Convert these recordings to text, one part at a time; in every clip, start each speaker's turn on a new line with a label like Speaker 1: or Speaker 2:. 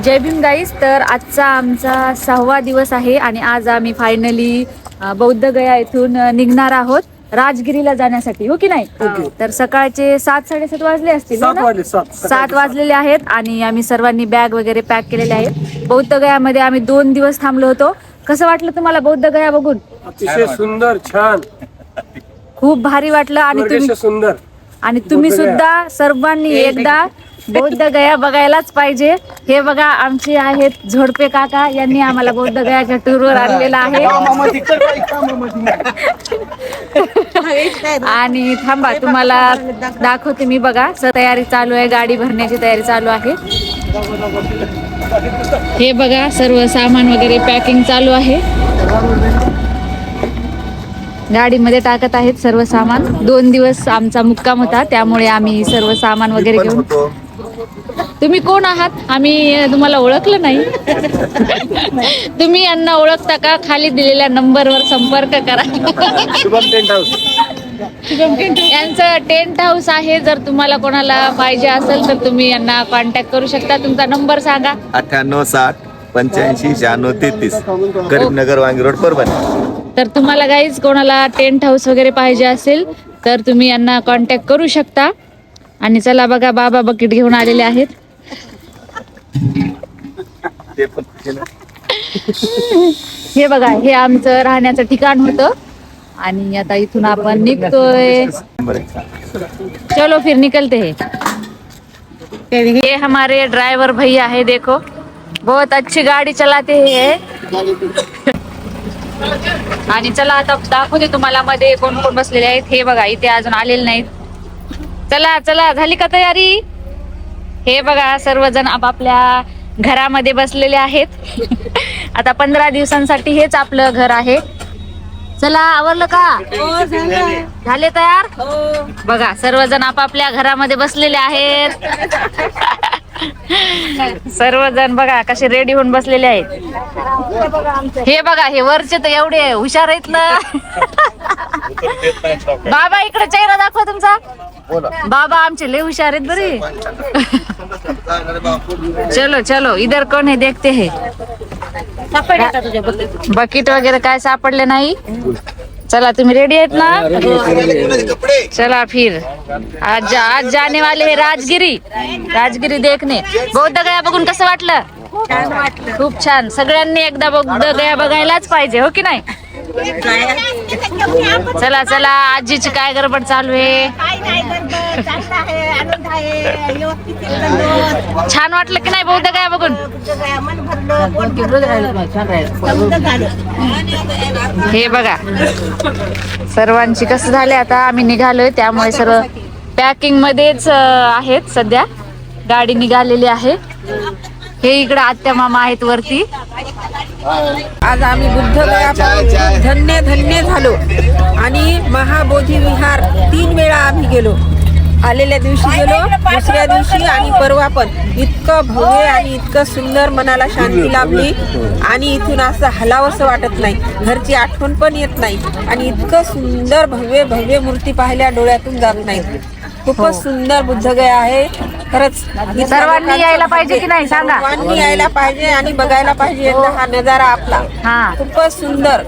Speaker 1: जय भीम गाईस. तर आजचा आमचा 6वा दिवस आहे आणि आज आम्ही फायनली बौद्ध गया येथून निघणार आहोत राजगिरीला जाण्यासाठी, हो की नाही? तर सकाळचे 7-7:30 वाजले असतील. 7 वाजलेले आहेत आणि आम्ही सर्वांनी बॅग वगैरे पॅक केलेले आहेत. बौद्ध गयामध्ये आम्ही 2 दिवस थांबलो होतो. कसं वाटलं तुम्हाला बौद्ध गया बघून?
Speaker 2: अतिशय सुंदर, छान,
Speaker 1: खूप भारी वाटलं. आणि तुम्ही सुद्धा सर्वांनी एकदा बौद्ध गया बघायलाच पाहिजे. हे बघा, आमचे आहेत झोडपे काका, यांनी आम्हाला बौद्ध गयाच्या टूरवर आणलेला आहे. आणि थांबा, तुम्हाला दाखवते मी. बघा, तयारी चालू आहे, गाडी भरण्याची तयारी चालू आहे. हे बघा, सर्व सामान वगैरे पॅकिंग चालू आहे. गाडीमध्ये टाकत आहेत सर्व सामान. 2 दिवस आमचा मुक्काम होता, त्यामुळे आम्ही सर्व सामान वगैरे घेऊन. तुम्ही कोण आहात? आम्ही तुम्हाला ओळखलं नाही. तुम्ही यांना ओळखता का? खाली दिलेल्या नंबरवर संपर्क करा. यांचं टेंट हाऊस आहे. जर तुम्हाला कोणाला पाहिजे असेल तर तुम्ही यांना कॉन्टॅक्ट करू शकता. तुमचा नंबर सांगा.
Speaker 3: 9860859633, करीमनगर, वांगी रोड, परभणी.
Speaker 1: तर तुम्हाला गाईज कोणाला टेंट हाऊस वगैरे पाहिजे असेल तर तुम्ही यांना कॉन्टॅक्ट करू शकता. आणि चला बघा, बाबा बकेट घेऊन आलेले आहेत. हे बघा, हे आमचं राहण्याचं ठिकाण होतं आणि आता इथून आपण निघतोय. चलो फिर निकलते हैं. ये हमारे ड्राइवर भैया है, देखो बहुत अच्छी गाडी चलाते हैं. आणि चला आता दाखवते तुम्हाला मध्ये कोण कोण बसलेले आहेत. हे बघा, इथे अजून आलेले नाहीत. चला चला, झाली का तयारी? हे बघा, सर्वजण आपापल्या घरामध्ये बसलेले आहेत. आता 15 दिवसांसाठी हेच आपलं घर आहे. चला, आवरलं का? झाले तयार? बघा, सर्वजण आपापल्या घरामध्ये बसलेले आहेत. सर्वजण बघा कसे रेडी होऊन बसलेले आहेत. हे बघा, हे वरचे तर एवढे हुशार आहेत ना. बाबा, इकडे चेहरा दाखवा तुमचा. बाबा आमचे लय हुशार आहेत बरे. चलो चलो, इधर कोण है देखते है. बकेट वगैरे काय सापडले नाही. चला, तुम्ही रेडी आहेत ना? चला फिर आज जाने वाले है राजगिरी देखने. बौद्ध गया बघून कसं वाटलं? खूप छान. सगळ्यांनी एकदा बौद्ध गया बघायलाच पाहिजे, हो की नाही? चला चला, आजीची काय गडबड चालू आहे? छान वाटलं की नाही बौद्ध गया बघून? हे बघा, सर्वांची कसं झाले. आता आम्ही निघालोय, त्यामुळे सर्व पॅकिंग मध्येच आहेत सध्या. गाडी निघालेली आहे. हे इकडे आत्या मामा आहेत वरती.
Speaker 4: आज आम्ही बुद्ध गया धन्य झालो आणि महाबोधी विहार 3 वेळा आम्ही गेलो. आलेल्या दिवशी गेलो, दुसऱ्या दिवशी आणि परवा पण. इतकं भव्य आणि इतकं सुंदर, मनाला शांती लाभली आणि इथून असं हलावंसं वाटत नाही. घरची आठवण पण येत नाही आणि इतकं सुंदर भव्य मूर्ती पाहिल्या डोळ्यातून जात नाही. खूपच सुंदर बुद्ध गया आहे खरंच.
Speaker 1: सर्वांनी यायला पाहिजे की नाही सांगा?
Speaker 4: सर्वांनी यायला पाहिजे आणि बघायला पाहिजे हा नजारा आपला. खूपच सुंदर.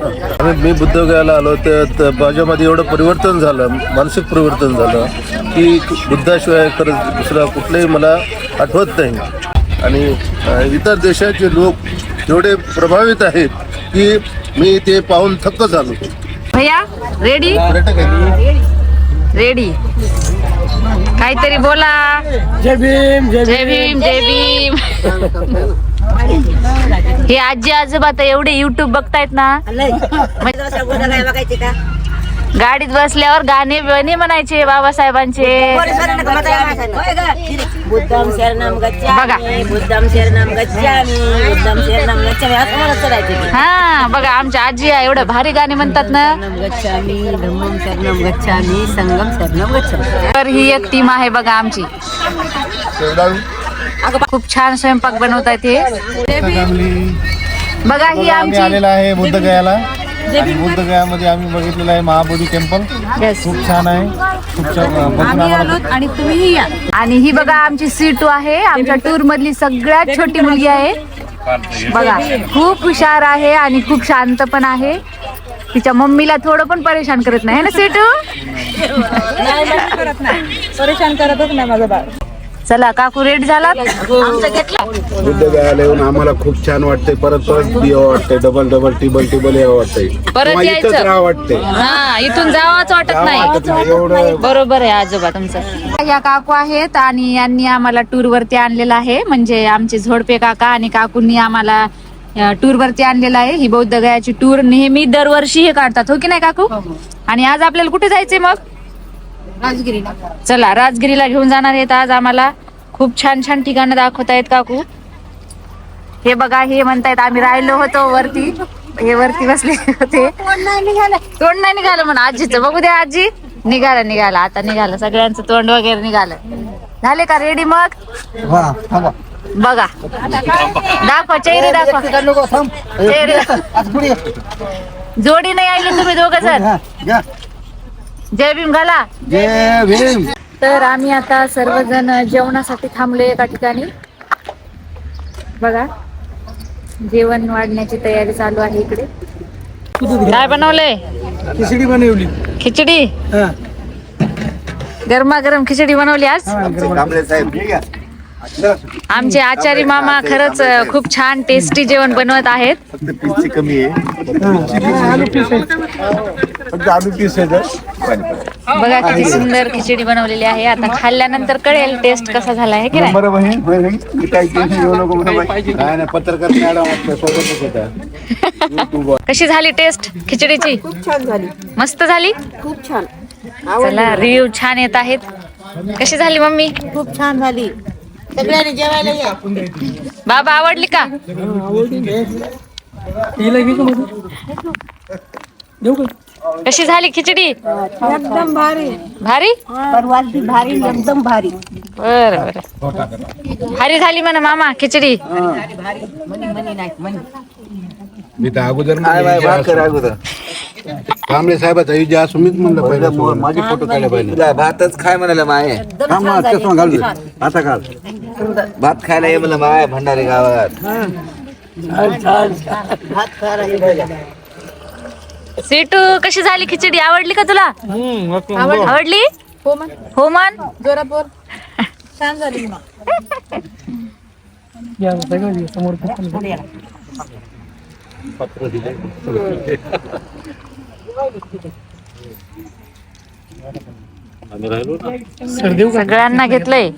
Speaker 5: मी बुद्ध गयाला आलो तर माझ्यामध्ये एवढं परिवर्तन झालं, मानसिक परिवर्तन झालं की बुद्धाशिवाय खरंच दुसरा कुठलंही मला आठवत नाही. आणि इतर देशाचे लोक एवढे प्रभावित आहेत की मी ते पाहून थक्क झालो.
Speaker 1: भैया रेडी? रेडी? काहीतरी बोला.
Speaker 2: जय भीम,
Speaker 1: जय भीम, जय भीम. हे आजी आजोबा तर एवढे युट्यूब बघतायत ना, गाडीत बसल्यावर गाणे बिणे म्हणायचे बाबासाहेबांचे.
Speaker 6: बुद्धम शरणम गच्छामि, बुद्धम शरणम गच्छामि, बुद्धम शरणम गच्छामि, असं म्हणत चालायचे.
Speaker 1: हा बघा, आमच्या आजी एवढं भारी गाणे म्हणतात ना.
Speaker 6: गच्छामि, धम्मम शरणम गच्छामि, संगम शरणम गच्छामि.
Speaker 1: तर ही एक टीम आहे बघा आमची. खूप छान स्वयंपाक बनवतात हे. बघा, ही आमची
Speaker 5: आलेला आहे बुद्ध गयाला. आणि बुद्धगयामध्ये आम्ही बघितलेलं आहे महाबोधी टेम्पल.
Speaker 1: येस.
Speaker 5: खूप छान आहे. खूप छान बघून आम्हाला
Speaker 4: आणि तुम्हीही या.
Speaker 1: आणि ही बघा आमची सीटू आहे, आमच्या टूर मधली सगळ्यात छोटी मुलगी आहे बघा. खूप हुशार आहे आणि खूप शांत पण आहे. तिच्या मम्मीला थोडं पण परेशान करत नाही ना सीटू.
Speaker 4: परेशान करतच नाही माझा बाळ.
Speaker 1: चला काकू रेट झाला आमचा घेतला.
Speaker 5: बुद्धगयाला येऊन आम्हाला खूप छान वाटतंय. परत परत यावं वाटतंय. डबल टिबल यावं वाटतंय.
Speaker 1: परत
Speaker 5: किंवा इथंच
Speaker 1: यायचं.
Speaker 5: राहावं वाटतंय.
Speaker 1: हा इथून जावाच वाटत नाही.
Speaker 5: एवढं
Speaker 1: बरोबर आहे आजोबा तुमचं. या काकू आहेत आणि यांनी आम्हाला टूर वरती आणलेलं आहे. म्हणजे आमचे झोडपे काका आणि काकूंनी आम्हाला टूर वरती आणलेलं आहे. ही बौद्ध गयाची टूर नेहमी दरवर्षी हे काढतात, हो की नाही काकू? आणि आज आपल्याला कुठे जायचंय मग?
Speaker 4: राजगिरीला.
Speaker 1: चला राजगिरीला घेऊन जाणार आहेत आज आम्हाला. खूप छान छान ठिकाणं दाखवतायत काकू. हे बघा हे म्हणतायत आम्ही राहिलो होतो वरती. हे वरती बसले होते. तोंड नाही निघालं म्हणून आजीचं. बघू द्या आजी. निघालं आता निघालं. सगळ्यांचं तोंड वगैरे निघालं. झाले का रेडी मग? बघा दाखवा चेहरे दाखवा. चेहरे जोडी नाही आली तुम्ही दोघ जण. जय भीम घाला. तर आम्ही आता सर्वजण जेवणासाठी थांबलोय एका ठिकाणी. बघा जेवण वाढण्याची तयारी चालू आहे इकडे. काय बनवलंय?
Speaker 2: खिचडी बनवली.
Speaker 1: खिचडी. गरमागरम खिचडी बनवली आज.
Speaker 3: कांबळे साहेब ठीक आहे.
Speaker 1: आमचे आचारी मामा खरंच खूप छान टेस्टी जेवण बनवत आहेत.
Speaker 3: फक्त पीसची कमी आहे.
Speaker 5: फक्त आलू पीस आहे.
Speaker 1: बघा किती सुंदर खिचडी बनवलेली आहे. आता खाल्ल्यानंतर कळेल टेस्ट कसा झाला आहे की नाही.
Speaker 5: पत्रकार मॅडम आपल्या सोबतच होत्या.
Speaker 1: कशी झाली टेस्ट खिचडीची?
Speaker 4: खूप छान झाली.
Speaker 1: मस्त झाली.
Speaker 4: खूप छान.
Speaker 1: चला रिव्ह्यू छान येत आहेत. कशी झाली मम्मी?
Speaker 4: खूप छान झाली. सगळ्यांनी जेवायला या.
Speaker 1: बाबा आवडली का? कशी झाली खिचडी?
Speaker 4: एकदम भारी.
Speaker 1: भारी.
Speaker 4: भारी एकदम भारी.
Speaker 1: बर भारी झाली म्हणा मामा खिचडी.
Speaker 5: मी तर अगोदर
Speaker 3: कांबळे
Speaker 5: साहेबाचा विजय असं मीच म्हणलं पहिलं.
Speaker 3: माझे फोटो काढले पाहिजे. भातच खाय म्हणाला माये. आता काल भात खायला ये म्हणलं माय भंडारी गावात.
Speaker 1: सीटू कशी झाली खिचडी? आवडली का तुला? आवडली? हो मन
Speaker 4: जोरात बोल. छान झाली.
Speaker 1: सगळ्यांना घेतलंय.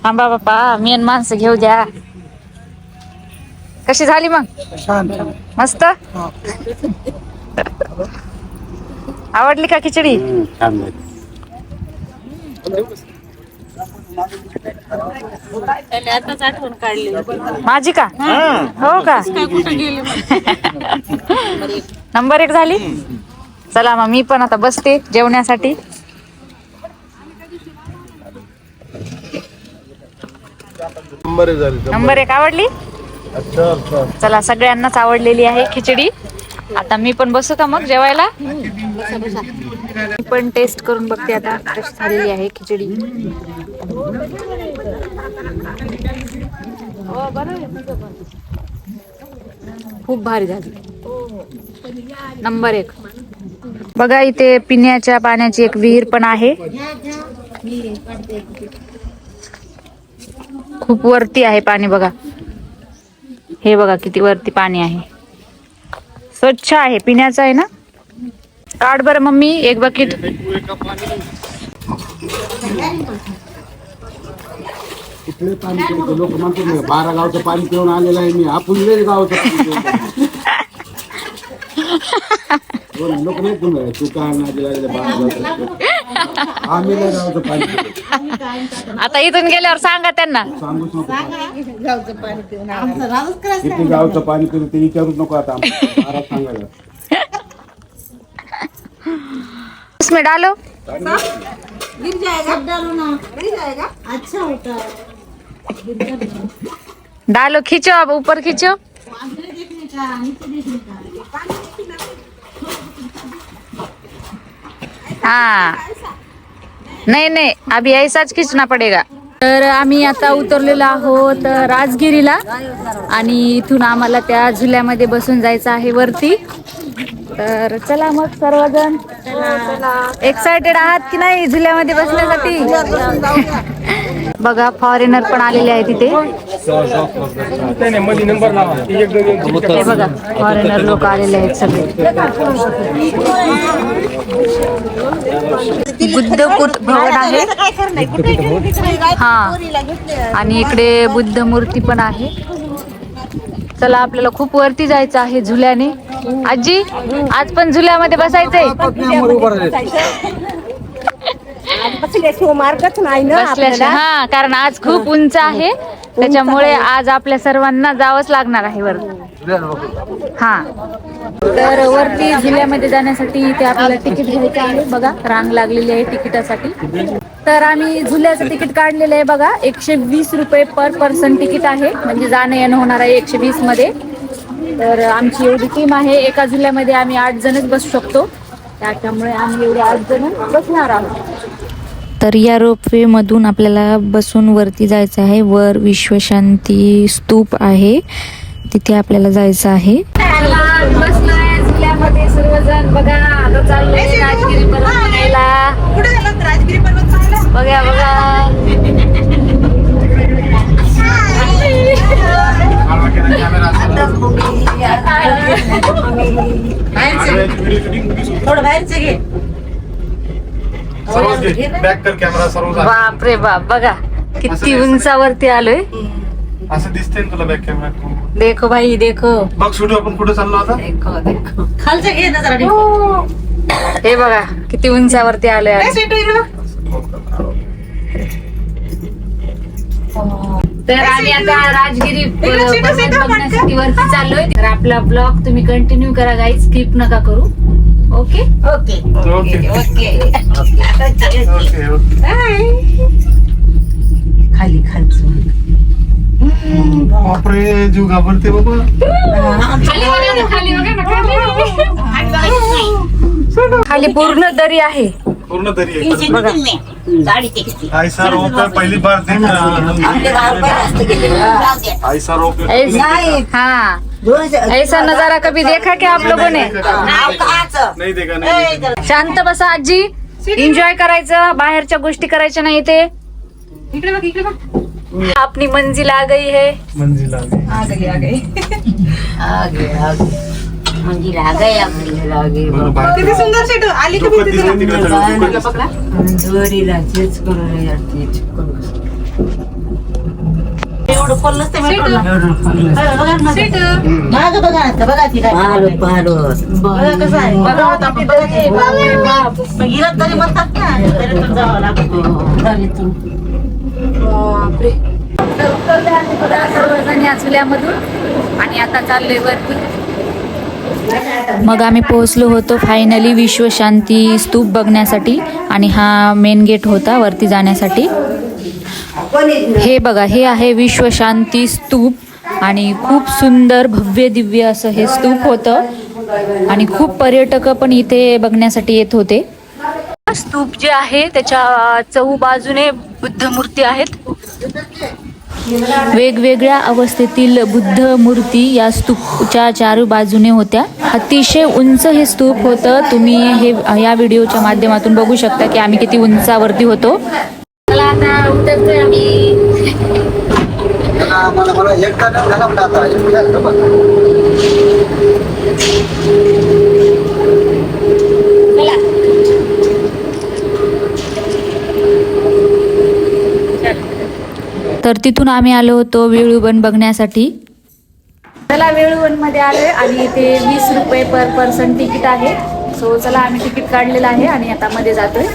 Speaker 1: थांबा बाप्पा मेन माणसं घेऊ द्या. कशी झाली मग? मस्त. आवडली का खिचडी?
Speaker 4: आठवण काढली
Speaker 1: माझी का? हो का? नंबर 1 झाली. चला मग मी पण आता बसते जेवण्यासाठी. नंबर 1 आवडली. चला सगळ्यांनाच आवडलेली आहे खिचडी. आता मी पण बसू का मग जेवायला? मी पण टेस्ट करून बघते आता कशी झालेली आहे खिचडी. खूप भारी झाली. नंबर 1. बघा इथे पिण्याच्या पाण्याची एक विहीर पण आहे. खूप वरती आहे पाणी. बघा हे बघा किती वरती पाणी आहे. स्वच्छ आहे. पिण्याचं आहे ना. काढ बरं मम्मी एक बकेट.
Speaker 5: कुठले पाणी प्यायचं लोक म्हणतात 12 गावचं पाणी पिऊन आलेलं आहे मी. आपण लय गावचं पाणी पिऊन लोक नाही तुम्ही आम्ही लय गावचं पाणी पितो.
Speaker 1: आता इथून गेल्यावर सांगा त्यांना.
Speaker 5: सांगूच नको. किती गावचं पाणी पितो ते विचारूच नको. आता सांगायला
Speaker 1: इसमें डालो.
Speaker 6: गिर जाएगा. डालो ना. गिर जाएगा. अच्छा होता है.
Speaker 1: डालो खींचो, अब ऊपर खींचो। हाँ नहीं नहीं, अभी ऐसाच खींचना पडेगा। तर आम्ही आता उतरलेलो आहोत राजगिरीला आणि इथून आम्हाला त्या झुल्यामध्ये बसून जायचं आहे वरती। तर चला मग सर्वजण, एक्साइटेड आहात की नाही झुल्यामध्ये बसण्यासाठी? बघा फॉरेनर पण आलेले आहेत तिथे, हे बघा फॉरेनर लोक आलेले आहेत सगळे। बुद्ध भवन आहे हा, आणि इकडे बुद्ध मूर्ती पण आहे। चला आपल्याला खूप वरती जायचं आहे झुल्याने। आजी आज पण झुल्यामध्ये बसायचंय?
Speaker 6: मार्गच नाही ना
Speaker 1: बसल्याशिवाय, हा कारण आज खूप उंच आहे त्याच्यामुळे आज आपल्या सर्वांना जावंच लागणार आहे वर। हा तर वरती झुल्यामध्ये जाण्यासाठी इथे आपल्याला तिकीट घ्यायचं आहे। बघा रांग लागलेली आहे तिकिटासाठी। तर आम्ही झुल्याचं तिकीट काढलेलं आहे बघा, 120 रुपये पर पर्सन तिकीट आहे, म्हणजे जाणं येणं होणार आहे 120 मध्ये। तर आमची एवढी टीम आहे, एका झुल्यामध्ये आम्ही 8 जणच बसू शकतो, त्याच्यामुळे आम्ही एवढे 8 जण बसणार आहोत।
Speaker 7: तर या रोपवे मधून आपल्याला बसून वरती जायचं आहे। वर विश्वशांती स्तूप आहे, तिथे आपल्याला जायचं आहे।
Speaker 1: बसलाय झुल्यामध्ये सर्वजण, बघा आता चाललंय राजगिरी पर्वत बघायला। बघा बघा बाप रे बाप, बघा किती उंचावरती आलोय।
Speaker 8: असं दिसतंय तुला बॅक कॅमेरा?
Speaker 1: देखो भाई देखो,
Speaker 8: बघ सुटू आपण कुठे चाललो आता?
Speaker 1: देखो देखो,
Speaker 6: खालचं घे ना जरा
Speaker 1: हे बघा किती उंचावरती आलोय। तर आम्ही आता राजगिरी पर्वत बघण्यासाठी वरती चाललोय। तर आपला ब्लॉग तुम्ही कंटिन्यू करा गाईज, स्किप नका करू। Okay
Speaker 6: okay
Speaker 8: okay
Speaker 6: okay
Speaker 8: okay okay.
Speaker 6: खाली खालचं
Speaker 8: बापरे जीव घाबरते बाबा।
Speaker 1: खाली बघा ना, खाली बघा ना, खाली पूर्ण दरी आहे,
Speaker 8: पूर्ण तरी आहे।
Speaker 6: गाडी किती
Speaker 8: ऐसा रोप है, पहली बार देख रहा हूं। ऐसा रोप है।
Speaker 1: हाँ ऐसा नजारा कभी देखा क्या आप लोगों ने?
Speaker 8: नहीं देखा नहीं देखा।
Speaker 1: शांत बसा आजी, एन्जॉय करायचं, बाहेरच्या गोष्टी करायच्या नाही ते। इकडे बघ इकडे बघ, अपनी मंजिल आ गई है।
Speaker 8: मंजिल आ गई।
Speaker 6: मंजिल आ गई आपली।
Speaker 8: किती सुंदर शेट आली का
Speaker 6: दोरीला चेच करून चेच करून एवढं पडलंच ते मागं बघा ना, बघा ती काय पालो बघा कसं आहे, बघा होता गिरत तरी म्हणतात ना, तरी पण जावं लागतं।
Speaker 1: बापरे, तर उतरले आम्ही बघा सर्वजण या झुल्यामधून आणि आता चाललोय वरती।
Speaker 7: मग आम्ही पोहोचलो होतो फायनली विश्वशांती स्तूप बघण्यासाठी, आणि हा मेन गेट होता वरती जाण्यासाठी। हे बघा, हे आहे विश्वशांती स्तूप, आणि खूप सुंदर भव्य दिव्य असं हे स्तूप होतं, आणि खूप पर्यटक पण इथे बघण्यासाठी येत होते।
Speaker 1: स्तूप जे आहे त्याच्या चहूबाजूने बुद्ध मूर्ती आहेत।
Speaker 7: वेगवेगळ्या अवस्थेतील बुद्ध मूर्ती या स्तूपच्या चारू बाजूने होत्या। अतिशय उंच हे स्तूप होतं, तुम्ही हे या व्हिडिओच्या माध्यमातून बघू शकता की आम्ही किती उंचावरती होतो।
Speaker 1: चला आता उतरतोय आम्ही।
Speaker 3: मला एकटा नाही झाला पण आता
Speaker 7: तर तिथून आम्ही आलो होतो वेळूवन बघण्यासाठी।
Speaker 1: चला वेळूवन मध्ये आलोय आणि इथे 20 रुपये पर पर्सन तिकीट आहे। सो चला आम्ही तिकीट काढलेलं आहे आणि आता मध्ये जातोय।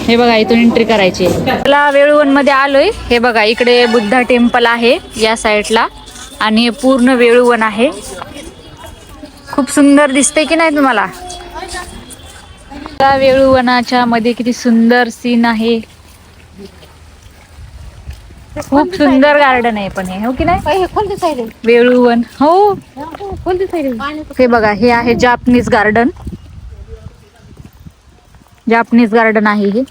Speaker 1: हे बघा इथून एंट्री करायची। चला वेळूवन मध्ये आलोय, हे बघा इकडे बुद्धा टेम्पल आहे या साईडला, आणि हे पूर्ण वेळूवन आहे। खूप सुंदर दिसते की नाही तुम्हाला? वेळूवनाच्या मध्ये किती सुंदर सीन आहे। खूप सुंदर गार्डन आहे पण हे, हो की नाही? वेळूवन, हो. हे बघा, हे आहे जापनीज गार्डन. जापनीज गार्डन आहे हे.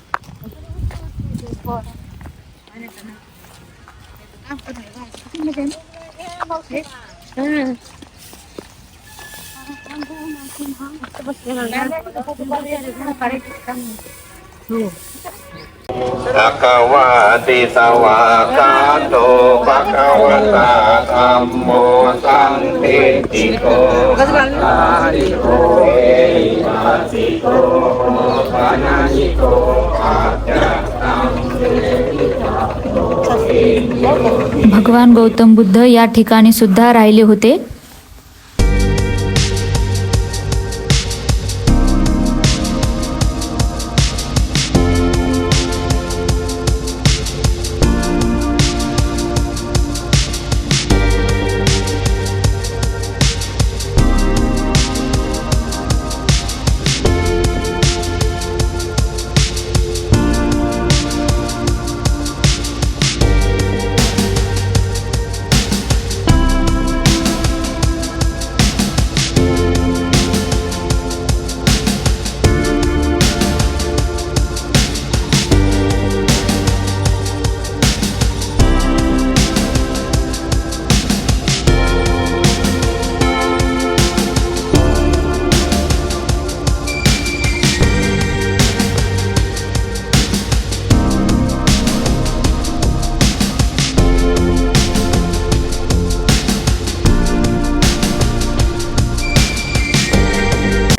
Speaker 3: भगवते सवाकातो भगवता धम्मो संकीर्तितो
Speaker 7: भगवान गौतम बुद्ध या ठिकाणी सुद्धा राहिले होते.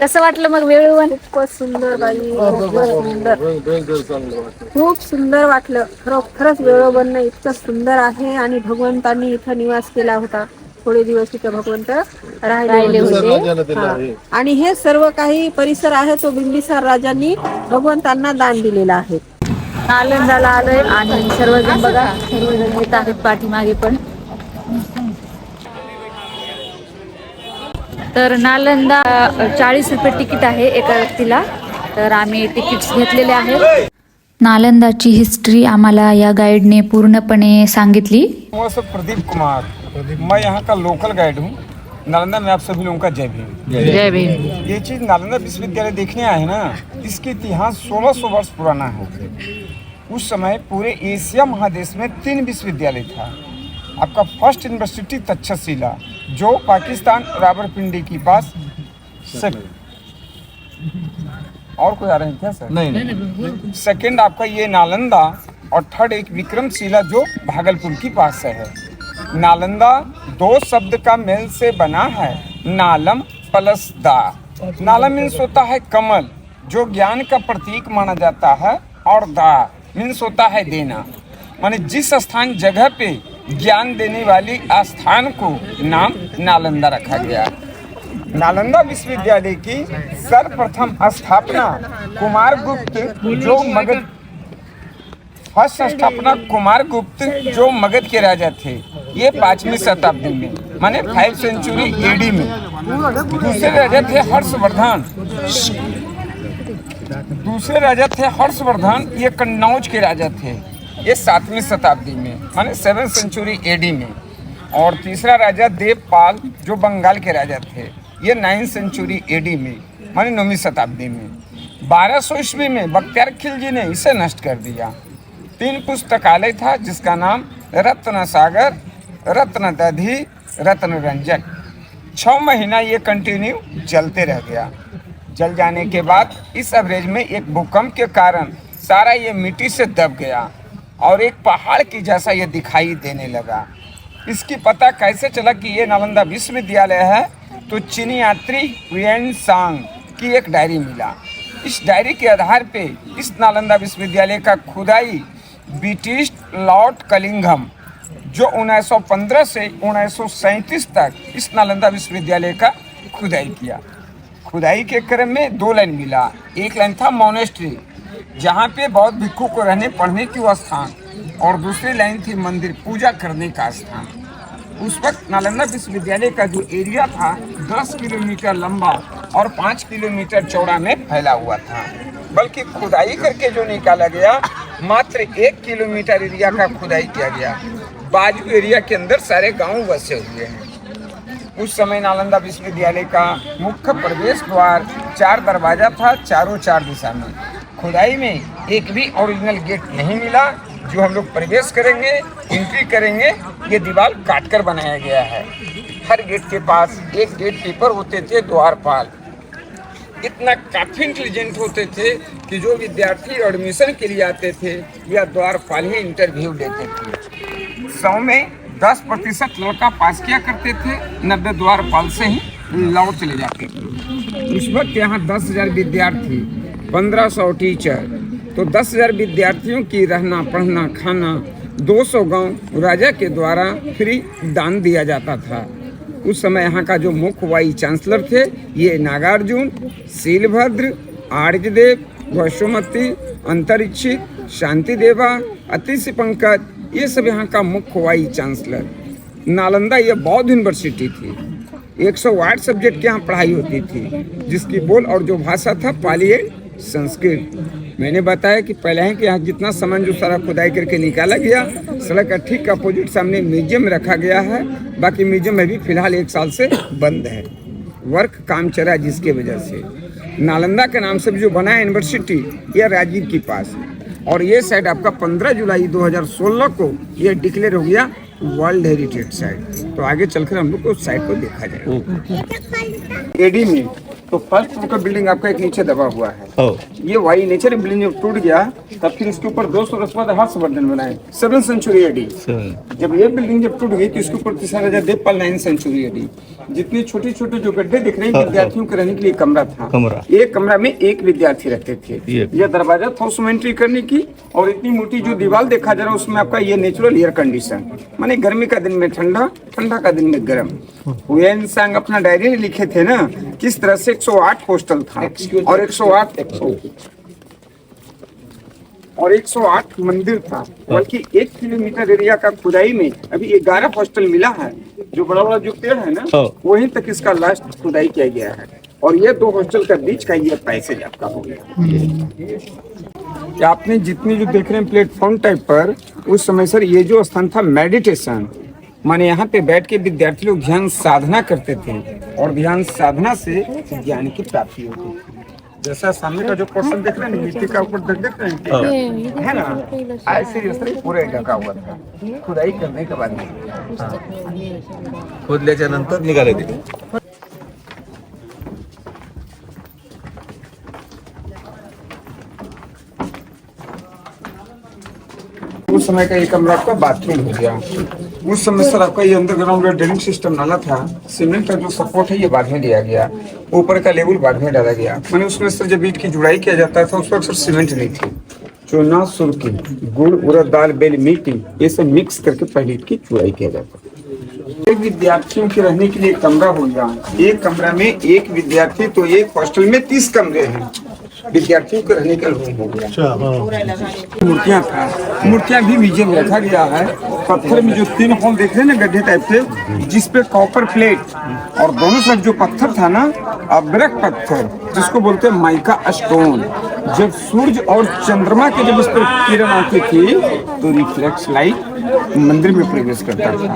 Speaker 1: कसं वाटलं मग वेळूवन?
Speaker 4: खूपच सुंदर बाई, खूप सुंदर वाटलं. खरंच वेळोबन इतकं सुंदर आहे आणि भगवंतांनी इथं निवास केला होता. थोडे दिवस इथं भगवंत राहिले होते. आणि हे सर्व काही परिसर आहे तो बिंबिसार राजांनी भगवंतांना दान दिलेला आहे.
Speaker 1: नालंदाला आलोय आणि सर्वजण बघा, सर्वजण येत आहेत पाठीमागे पण. तर नालंदा 40 रुपये तिकीट आहे एका व्यक्तीला. तर आम्ही तिकीट्स घेतलेले आहेत.
Speaker 7: नालंदाची हिस्ट्री आम्हाला या गाईडने पूर्णपणे सांगितली.
Speaker 2: प्रदीप कुमार, मैं यहाँ का लोकल गाइड हूँ. नालंदा में आप सभी लोगों का जय भीम.
Speaker 1: जय भीम.
Speaker 2: ये चीज नालंदा विश्वविद्यालय देखने आए ना, इसका इतिहास 1600 वर्ष पुराना है. उस समय पूरे एशिया महादेश में 3 विश्वविद्यालय था. आपका फर्स्ट यूनिवर्सिटी तक्षशिला जो पाकिस्तान रावलपिंडी के पास और कोई आ रहे हैं क्या सर? नहीं. सेकंड आपका ये नालंदा और थर्ड एक विक्रमशिला जो भागलपुर के पास है. नालंदा 2 शब्द का मेल से बना है, नालम प्लस दा. नालम मीन्स होता है कमल जो ज्ञान का प्रतीक माना जाता है, और दा मीन्स होता है देना. माने जिस स्थान जगह पे ज्ञान देने वाली आस्थान को नाम नालंदा रखा गया. नालंदा विश्वविद्यालय की सर्वप्रथम स्थापना कुमार गुप्त जो मगध फर्स्ट स्थापना कुमार गुप्त जो मगध के राजा थे. ये 5वीं शताब्दी में माने 5 सेंचुरी एडी में. दूसरे राजा थे हर्षवर्धन. ये कन्नौज के राजा थे. ये 7वीं शताब्दी में माने 7 सेंचुरी एडी में. और तीसरा राजा देवपाल जो बंगाल के राजा थे. ये 9 सेंचुरी एडी में माने 9वीं शताब्दी में. 1200 ईस्वी में बख्तियार खिलजी ने इसे नष्ट कर दिया. 3 पुस्तकालय था जिसका नाम रत्न सागर, रत्न दधी, रत्न रंजक. 6 महीना ये कंटिन्यू चलते रह गया. जल जाने के बाद इस एवरेज में एक भूकंप के कारण सारा ये मिट्टी से दब गया और एक पहाड़ की जैसा ये दिखाई देने लगा. इसकी पता कैसे चला कि ये नालंदा विश्वविद्यालय है? तो चीनी यात्री हुएन सांग की एक डायरी मिला. इस डायरी के आधार पे इस नालंदा विश्वविद्यालय का खुदाई ब्रिटिश लॉर्ड कलिंघम जो 1915 से 1937 तक इस नालंदा विश्वविद्यालय का खुदाई किया. खुदाई के क्रम में 2 लाइन मिला. एक लाइन था मोनेस्ट्री जहाँ पे बौद्ध भिक्षु को रहने पढ़ने की स्थान, और दूसरी लाइन थी मंदिर पूजा करने का स्थान. उस वक्त नालंदा विश्वविद्यालय का जो एरिया था 10 किलोमीटर लंबा और 5 किलोमीटर चौड़ा में फैला हुआ था. बल्कि खुदाई करके जो निकाला गया मात्र 1 किलोमीटर एरिया का खुदाई किया गया। बाजू एरिया के अंदर सारे गांव बसे हुए हैं। उस समय नालंदा विश्वविद्यालय का मुख्य प्रवेश द्वार 4 दरवाजा था, चारों 4 दिशा में। खुदाई में एक भी ओरिजिनल गेट नहीं मिला। जो हम लोग प्रवेश करेंगे, एंट्री करेंगे, ये दीवार काट कर बनाया गया है। हर गेट के पास एक गेट कीपर होते थे, द्वारपाल। इतना काफी इंटेलिजेंट होते थे कि जो विद्यार्थी एडमिशन के लिए आते थे या द्वारपाल ही इंटरव्यू देते थे। 100 में 10% लड़का पास किया करते थे, 90 द्वारपाल से ही लौट चले जाते थे। उस वक्त यहाँ 10,000 विद्यार्थी, 1500 टीचर, तो 10,000 विद्यार्थियों की रहना पढ़ना खाना 200 गांव राजा के द्वारा फ्री दान दिया जाता था। उस समय यहाँ का जो मुख्य वाइस चांसलर थे ये नागार्जुन, शीलभद्र, आर्यदेव, वसुमती, अंतरिक्षित, शांति देवा, अतिशि पंकज, ये सब यहाँ का मुख्य वाइस चांसलर। नालंदा ये बौद्ध यूनिवर्सिटी थी। 108 सब्जेक्ट के यहाँ पढ़ाई होती थी, जिसकी बोल और जो भाषा था पाली एंड संस्कृत। मैंने बताया कि पहले है कि यहाँ जितना सामान जो सारा खुदाई करके निकाला गया, सड़क का ठीक अपोजिट सामने म्यूजियम में रखा गया है। बाकी म्यूजियम में भी फिलहाल 1 साल से बंद है, वर्क काम चला, जिसके वजह से नालंदा के नाम से जो बना है यूनिवर्सिटी, यह राजीव के पास है। और ये साइड आपका 15 जुलाई 2016 को ये डिक्लेयर हो गया वर्ल्ड हेरिटेज साइट। तो आगे चलकर हम लोग को उस साइट को देखा जाएगा। एडी में तो फर्स्ट फ्लोर का बिल्डिंग आपका एक नीचे दबा हुआ है। ये वाई नेचर बिल्डिंग जब टूट गया तब फिर इसके ऊपर 200 वर्ष बाद हर्षवर्धन बनाए 7th सेंचुरी एडी। जब ये बिल्डिंग जब टूट गई तो इसके ऊपर तीसरा राजा देवपाल 9th सेंचुरी एडी। जितने छोटे छोटे जो गड्ढे दिख रहे हैं विद्यार्थियों के रहने के लिए कमरा था। एक कमरा में एक विद्यार्थी रहते थे। यह दरवाजा था उसमें एंट्री करने की। और इतनी मोटी जो दीवार देखा जा रहा है उसमें आपका ये नेचुरल एयर कंडीशन, माने गर्मी का दिन में ठंडा, ठंडा का दिन में गर्म। हुएन सांग अपना डायरी में लिखे थे ना किस तरह से 108 हॉस्टल था और 108 मंदिर था। बल्कि 1 किलोमीटर एरिया का खुदाई में अभी 11 हॉस्टल मिला है। जो बड़ा बड़ा जो पेड़ है ना वहीं तक इसका लास्ट खुदाई किया गया है। और ये 2 हॉस्टल का बीच का ये पैसेज आपका हो गया। आपने जितनी जो देख रहे हैं प्लेटफॉर्म टाइप पर, उस समय सर ये जो स्थान था मेडिटेशन, माने यहाँ पे बैठ के विद्यार्थी लोग ध्यान साधना करते थे और ध्यान साधना से ज्ञान की प्राप्ति होती थी। जैसा सामने का जो पोर्शन देख रहे हैं मिट्टी का ऊपर देख रहे हैं है ना, ऐसे इस तरह पूरा ढका हुआ था। खुदाई करने के बाद
Speaker 3: खोदल्याच्या नंतर निघाले ते।
Speaker 2: उस समय का एक कमरा आपका बाथरूम हो गया। उस समय सर आपका ये अंडरग्राउंड ड्रेनिंग सिस्टम नाला था। सीमेंट का जो सपोर्ट है ये बाद में दिया गया, ऊपर का लेवल बाद में डाला गया। मैंने उसमें सर जब ईंट की जुड़ाई किया जाता था उस वक्त सर सीमेंट नहीं थी। चूना, सुर्की, गुड़, उड़द दाल, बेल, मिट्टी ये सब मिक्स करके पहले ईंट की जुड़ाई किया जाता था। एक विद्यार्थियों के रहने के लिए कमरा हो गया। एक कमरा में एक विद्यार्थी, तो एक हॉस्टल में 30 कमरे हैं। विद्यार्थियों के रहने का रूम हो गया। मूर्तियाँ था, मूर्तियाँ भी म्यूजियम में रखा गया है। पत्थर में जो 3 होल देख रहे हैं ना गड्ढे टाइप से, जिसपे कॉपर प्लेट और दोनों तरफ जो पत्थर था ना अब्रक पत्थर, जिसको बोलते हैं माइका स्टोन। जब सूरज और चंद्रमा के जब इस पर किरण आती थी तो रिफ्लेक्स लाइट मंदिर में प्रवेश करता था।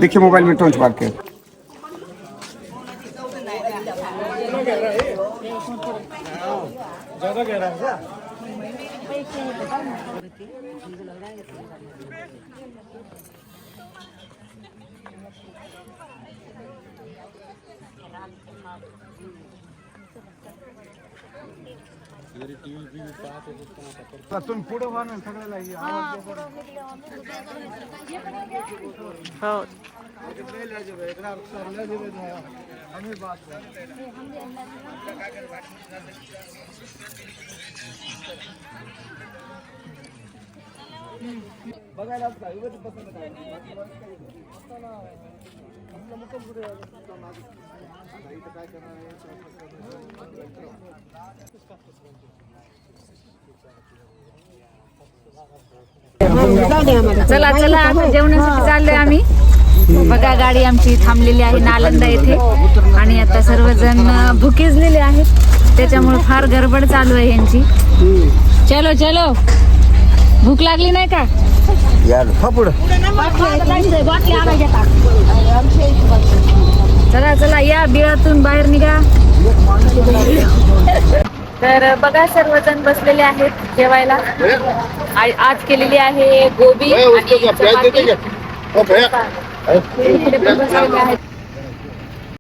Speaker 2: देखिए मोबाइल में टॉर्च मार के। तुम्ही पुढे व्हा ना सगळ्याला
Speaker 1: चला चला आता जेवणासाठी चाललोय आम्ही। बघा गाडी आमची थांबलेली आहे नालंदा येथे आणि आता सर्वजण भुकेजलेले आहेत, त्याच्यामुळे फार गडबड चालू आहे यांची। चलो चलो भूक लागली नाही का?
Speaker 3: यार पुढं
Speaker 1: चला चला या बिळातून बाहेर निघा. तर बघा सर्वजण बसलेले आहेत जेवायला. आज केलेली आहे गोबी आणि चपाती. इकडे पण बसलेले आहेत.